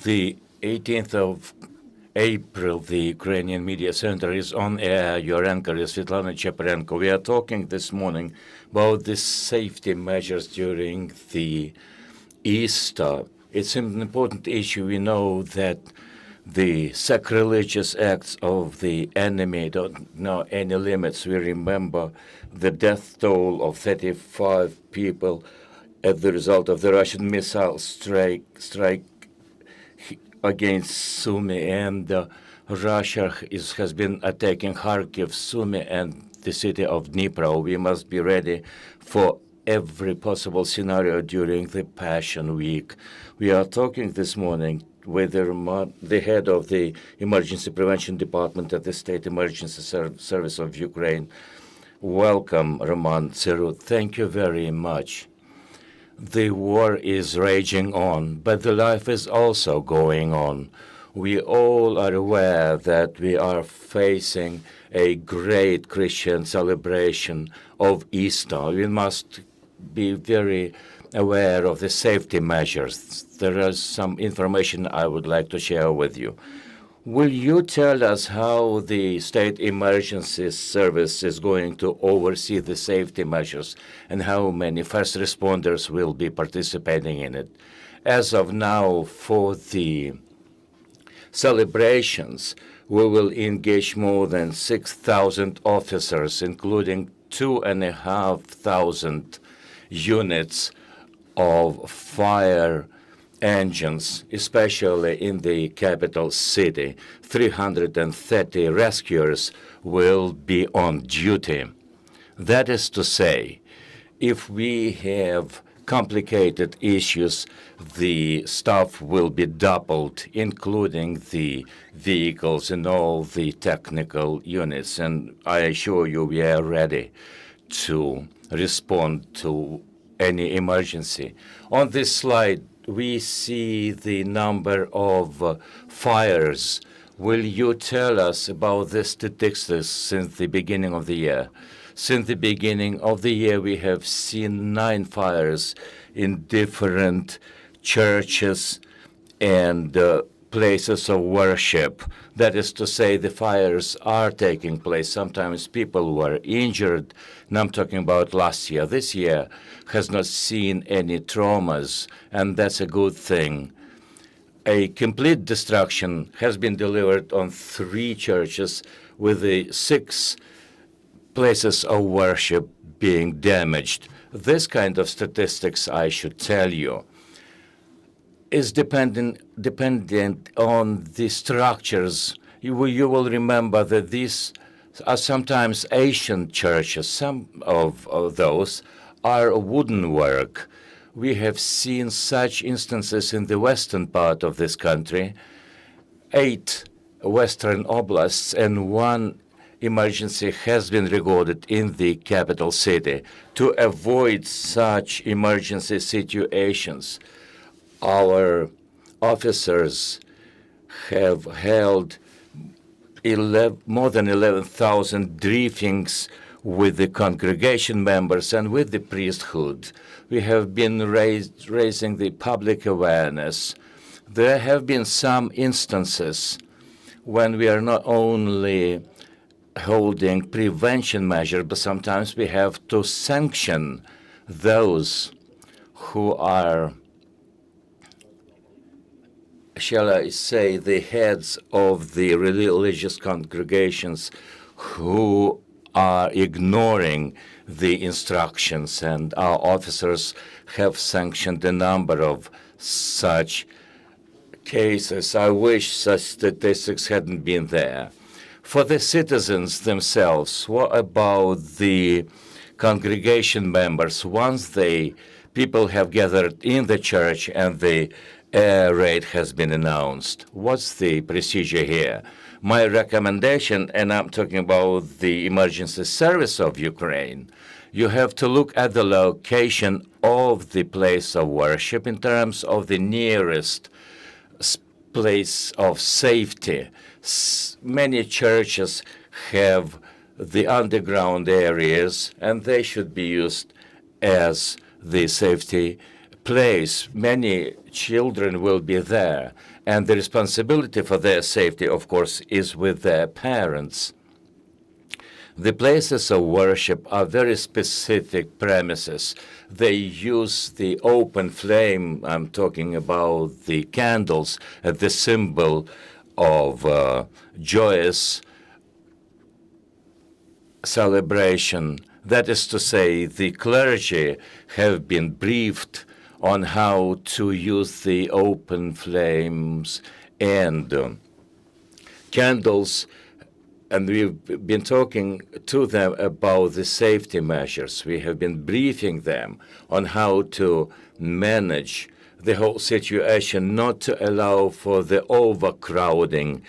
The 18th of April, the Ukrainian Media Center is on air. Your anchor is Svetlana Cheparenko. We are talking this morning about the safety measures during the Easter. It's an important issue. We know that the sacrilegious acts of the enemy don't know any limits. We remember the death toll of 35 people as the result of the Russian missile strike against Sumy, and Russia has been attacking Kharkiv, Sumy, and the city of Dnipro. We must be ready for every possible scenario during the Passion Week. We are talking this morning with the head of the Emergency Prevention Department at the State Emergency Service of Ukraine. Welcome, Roman Tsirut. Thank you very much. The war is raging on, but the life is also going on. We all are aware that we are facing a great Christian celebration of Easter. We must be very aware of the safety measures. There is some information I would like to share with you. Will you tell us how the State Emergency Service is going to oversee the safety measures and how many first responders will be participating in it? As of now, for the celebrations, we will engage more than 6,000 officers, including 2,500 units of fire engines, especially in the capital city. 330 rescuers will be on duty. That is to say, if we have complicated issues, the staff will be doubled, including the vehicles and all the technical units. And I assure you, we are ready to respond to any emergency. On this slide, we see the number of fires. Will you tell us about the statistics since the beginning of the year? Since the beginning of the year, we have seen 9 fires in different churches and places of worship. That is to say, the fires are taking place. Sometimes people were injured, and I'm talking about last year. This year has not seen any traumas, and that's a good thing. A complete destruction has been delivered on 3 churches, with the 6 places of worship being damaged. This kind of statistics, I should tell you, is dependent on the structures. You will remember that these are sometimes ancient churches. Some of those are wooden work. We have seen such instances in the western part of this country, 8 western oblasts, and 1 emergency has been recorded in the capital city. To avoid such emergency situations, our officers have held more than 11,000 briefings with the congregation members and with the priesthood. We have been raising the public awareness. There have been some instances when we are not only holding prevention measures, but sometimes we have to sanction those who are, shall I say, the heads of the religious congregations who are ignoring the instructions, and our officers have sanctioned a number of such cases. I wish such statistics hadn't been there. For the citizens themselves, what about the congregation members? Once people have gathered in the church and the air raid has been announced, what's the procedure here? My recommendation, and I'm talking about the Emergency Service of Ukraine, you have to look at the location of the place of worship in terms of the nearest place of safety. Many churches have the underground areas, and they should be used as the safety place. Many children will be there, and the responsibility for their safety, of course, is with their parents. The places of worship are very specific premises. They use the open flame. I'm talking about the candles as the symbol of joyous celebration. That is to say, the clergy have been briefed on how to use the open flames and candles, and we've been talking to them about the safety measures. We have been briefing them on how to manage the whole situation, not to allow for the overcrowding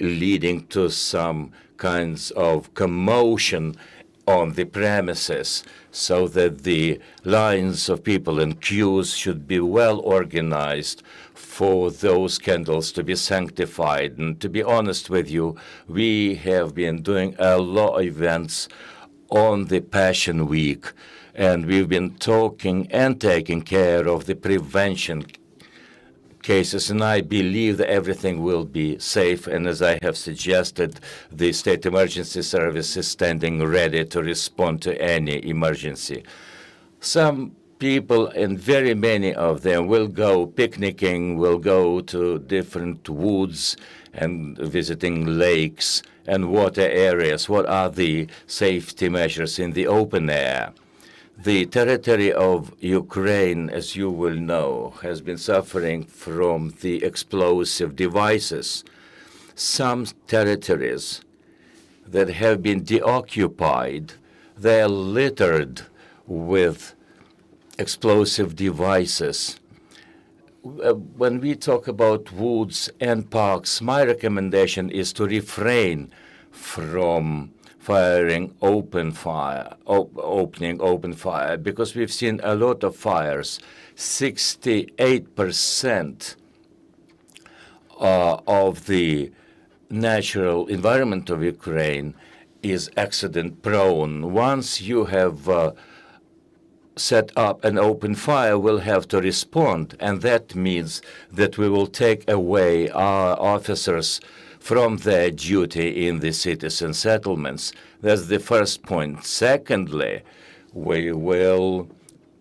leading to some kinds of commotion on the premises, so that the lines of people and queues should be well organized for those candles to be sanctified. And to be honest with you, we have been doing a lot of events on the Passion Week, and we've been talking and taking care of the prevention cases, and I believe that everything will be safe. And as I have suggested, the State Emergency Service is standing ready to respond to any emergency. Some people, and very many of them, will go picnicking, will go to different woods and visiting lakes and water areas. What are the safety measures in the open air? The territory of Ukraine, as you will know, has been suffering from the explosive devices. Some territories that have been deoccupied, they are littered with explosive devices. When we talk about woods and parks, my recommendation is to refrain from opening open fire, because we've seen a lot of fires. 68% of the natural environment of Ukraine is accident prone. Once you have set up an open fire, we'll have to respond, and that means that we will take away our officers from their duty in the cities and settlements. That's the first point. Secondly, we will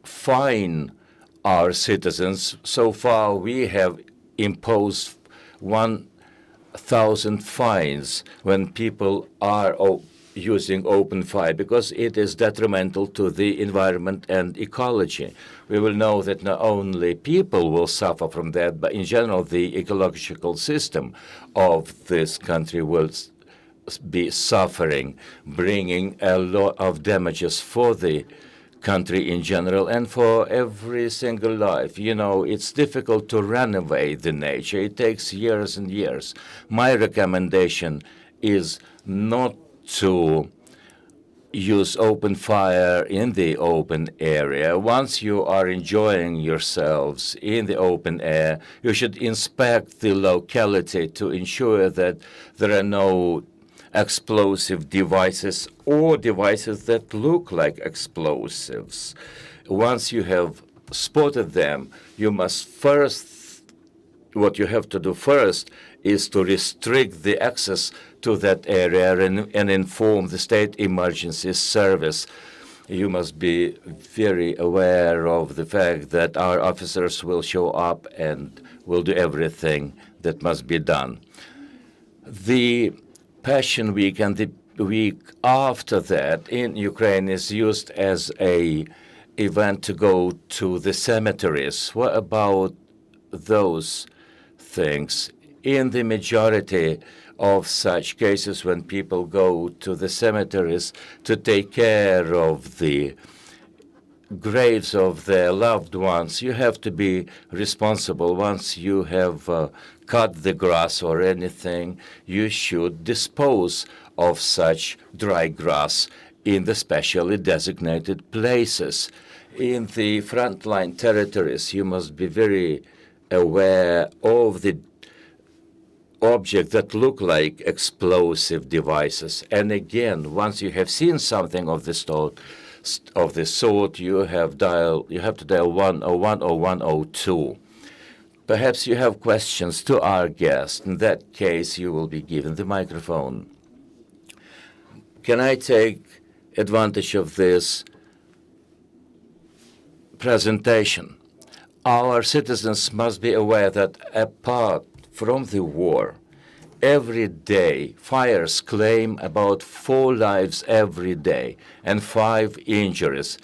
fine our citizens. So far, we have imposed 1,000 fines when people are using open fire, because it is detrimental to the environment and ecology. We will know that not only people will suffer from that, but in general, the ecological system of this country will be suffering, bringing a lot of damages for the country in general and for every single life. You know, it's difficult to renovate the nature. It takes years and years. My recommendation is not to use open fire in the open area. Once you are enjoying yourselves in the open air, you should inspect the locality to ensure that there are no explosive devices or devices that look like explosives. Once you have spotted them, you must what you have to do first is to restrict the access to that area and inform the State Emergency Service. You must be very aware of the fact that our officers will show up and will do everything that must be done. The Passion Week and the week after that in Ukraine is used as an event to go to the cemeteries. What about those things? In the majority of such cases, when people go to the cemeteries to take care of the graves of their loved ones, you have to be responsible. Once you have cut the grass or anything, you should dispose of such dry grass in the specially designated places. In the frontline territories, you must be very aware of the objects that look like explosive devices. And again, once you have seen something of this sort, of this sort, you have to dial 101 or 102. Perhaps you have questions to our guest. In that case, you will be given the microphone. Can I take advantage of this presentation? Our citizens must be aware that apart from the war, every day fires claim about 4 lives every day and 5 injuries.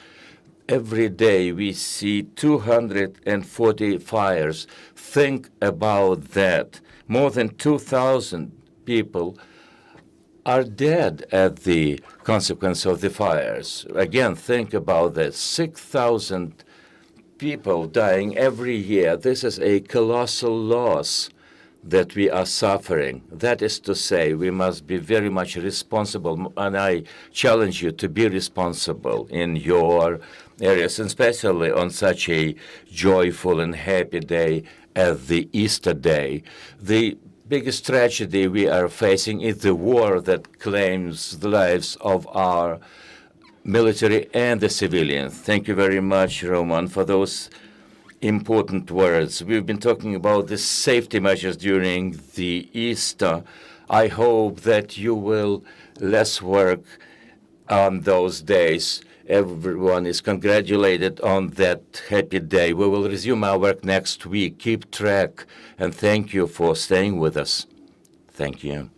Every day we see 240 fires. Think about that. More than 2,000 people are dead at the consequence of the fires. Again, think about that. 6,000 people dying every year. This is a colossal loss that we are suffering. That is to say, we must be very much responsible, and I challenge you to be responsible in your areas, especially on such a joyful and happy day as the Easter day. The biggest tragedy we are facing is the war that claims the lives of our military and the civilians. Thank you very much, Roman, for those important words. We've been talking about the safety measures during the Easter. I hope that you will less work on those days. Everyone is congratulated on that happy day. We will resume our work next week. Keep track, and thank you for staying with us. Thank you.